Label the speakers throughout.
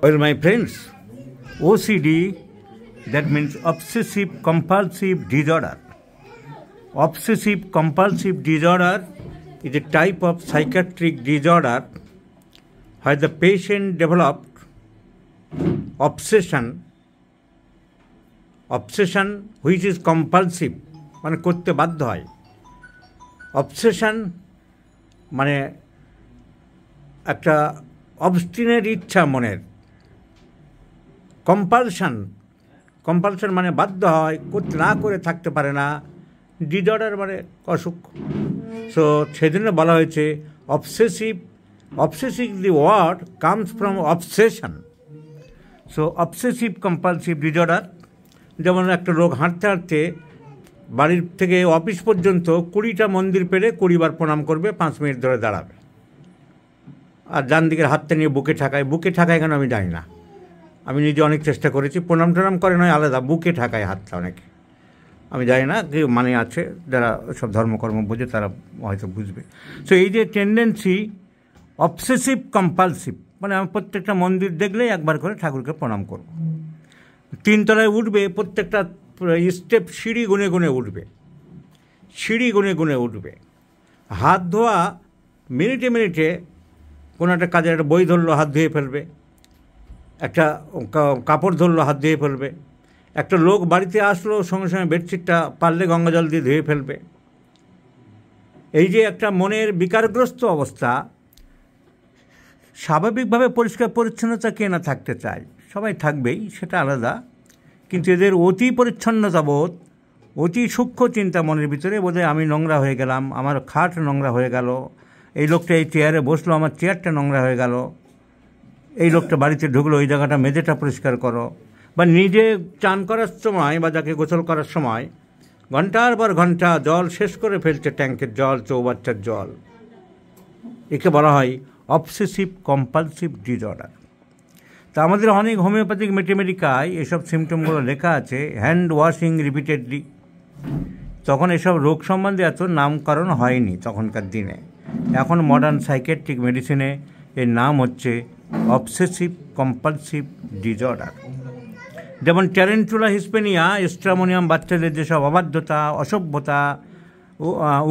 Speaker 1: Well, my friends, OCD, that means obsessive compulsive disorder. Obsessive compulsive disorder is a type of psychiatric disorder where the patient developed obsession which is compulsive, মানে করতে বাধ্য হয়। Obsession মানে একটা obstinate ইচ্ছা মনের। Compulsion মানে বাধ্য হয়, করতে না করে থাকতে পারে না। ডিজর্ডার মানে অসুখ। সো সেজন্য বলা হয়েছে obsessive the word comes from obsession. So obsessive compulsive disorder, যেমন একটা লোক হাঁটতে হাঁটতে বাড়ির থেকে অফিস পর্যন্ত 20টা মন্দির পেলে 20 বার প্রণাম করবে, 5 মিনিট ধরে দাঁড়াবে, আর ডান দিকের হাতটা নিয়ে বুকে ঠাকায় কেন আমি জানি না। আমি নিজে অনেক চেষ্টা করেছি, প্রণাম টনাম করে নয় আলাদা, বুকে ঠাকায় হাতটা অনেকে, আমি জানি না কি মানে আছে, যারা সব ধর্মকর্ম বোঝে তারা হয়তো বুঝবে। সো এই যে টেন্ডেন্সি অবসেসিভ কম্পালসিভ, মানে আমি প্রত্যেকটা মন্দির দেখলেই একবার করে ঠাকুরকে প্রণাম করব। 3 তলায় উঠবে, প্রত্যেকটা স্টেপ সিঁড়ি গুনে গুনে উঠবে। হাত ধোয়া মিনিটে কোনো একটা কাজের একটা বই ধরলো, হাত ধুয়ে ফেলবে। একটা কাপড় ধরলো, হাত ধুয়ে ফেলবে। একটা লোক বাড়িতে আসলো, সঙ্গে সঙ্গে বেডশিটটা পারলে গঙ্গা জল দিয়ে ধুয়ে ফেলবে। এই যে একটা মনের বিকারগ্রস্ত অবস্থা, স্বাভাবিকভাবে পরিষ্কার পরিচ্ছন্নতা কে না থাকতে চায়, সবাই থাকবেই, সেটা আলাদা। কিন্তু এদের অতি পরিচ্ছন্নতাবোধ, অতি সূক্ষ্ম চিন্তা মনের ভিতরে, বোধহয় আমি নোংরা হয়ে গেলাম, আমার খাট নোংরা হয়ে গেল, এই লোকটা এই চেয়ারে বসলো, আমার চেয়ারটা নোংরা হয়ে গেল, এই লোকটা বাড়িতে ঢুকলো, ওই জায়গাটা মেঝেটা পরিষ্কার করো। বা নিজে চান করার সময় বা যাকে গোসল করার সময় ঘন্টার পর ঘন্টা জল শেষ করে ফেলছে, ট্যাঙ্কের জল, চৌবাচ্চার জল। একে বলা হয় অবসেসিভ কম্পালসিভ ডিজর্ডার। তা আমাদের অনেক হোমিওপ্যাথিক মেটেমেডিকায় এসব সিমটমগুলো লেখা আছে, হ্যান্ড ওয়াশিং রিপিটেডলি। তখন এসব রোগ সম্বন্ধে এত নামকরণ হয়নি তখনকার দিনে। এখন মডার্ন সাইকিয়াট্রিক মেডিসিনে এর নাম হচ্ছে অবসেসিভ কম্পালসিভ ডিজর্ডার। যেমন ট্যারেন্টুলা হিসপেনিয়া, স্ট্রামোনিয়াম বাচ্চাদের যেসব অবাধ্যতা, অসভ্যতা,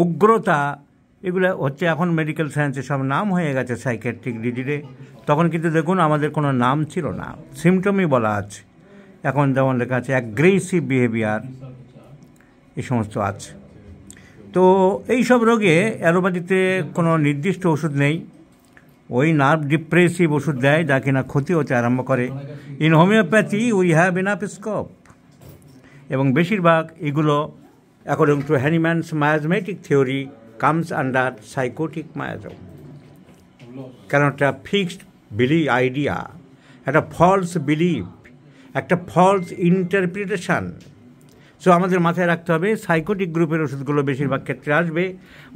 Speaker 1: উগ্রতা, এগুলো হচ্ছে এখন মেডিকেল সায়েন্সে সব নাম হয়ে গেছে সাইকিয়াট্রিক ডিজিজে। তখন কিন্তু দেখুন আমাদের কোনো নাম ছিল না, সিমটমই বলা আছে। এখন যেমন লেখা আছে অ্যাগ্রেসিভ বিহেভিয়ার, এই সমস্ত আছে। তো এই সব রোগে অ্যালোপ্যাথিতে কোনো নির্দিষ্ট ওষুধ নেই, ওই নার্ভ ডিপ্রেসিভ ওষুধ দেয় যা কিনা ক্ষতি হতে আরম্ভ করে। In homeopathy we have enough scope, এবং বেশিরভাগ এগুলো according to Hahnemann's miasmatic theory comes under sycotic miasm. কারণ একটা ফিক্সড আইডিয়া, একটা ফলস বিলিভ, একটা ফলস ইন্টারপ্রিটেশন। সো আমাদের মাথায় রাখতে হবে সাইকোটিক গ্রুপের ওষুধগুলো বেশিরভাগ ক্ষেত্রে আসবে।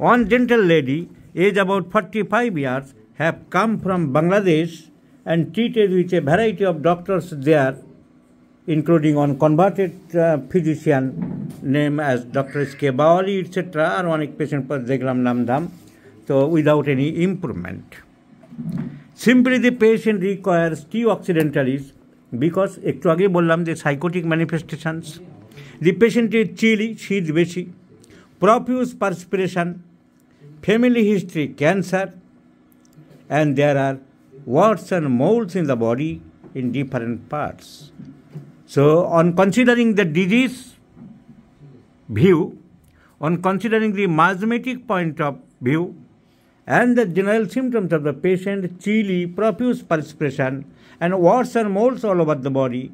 Speaker 1: One gentle lady age about 45 years have come from Bangladesh and treated with a variety of doctors there, including one converted physician named as Dr. S.K. Bawali, etc. আর অনেক পেশেন্ট পর দেখলাম নামধাম, তো without any improvement. Simply the patient requires T occidentalis because একটু আগে বললাম যে psychotic manifestations. The patient is chilly, শীত বেশি, profuse perspiration, family history cancer, and there are warts and moles in the body in different parts. So on considering the disease view, on considering the miasmatic point of view and the general symptoms of the patient, chilly, profuse perspiration and warts and moles all over the body,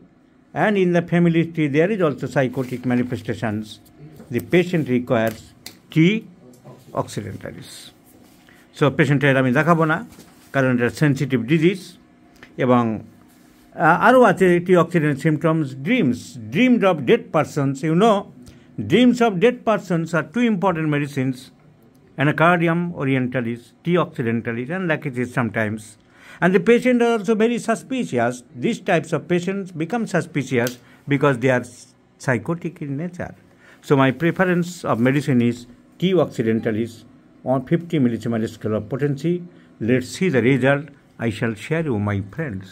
Speaker 1: and in the family history there is also psychotic manifestations, the patient requires T occidentalis. So পেশেন্টের আমি দেখাবো না, কারণ এটা sensitive disease. এবং আরও আছে টি accident symptoms. Dreamed of dead persons, dreams of dead persons are two important medicines, anacardium orientalis, T occidentalis, and lacutis sometimes. And the patient are also very suspicious. These types of patients become suspicious because they are psychotic in nature. So my preference of medicine is T occidentalis on 50 millisiemens scale of potency. Let's see the result. I shall share you, my friends.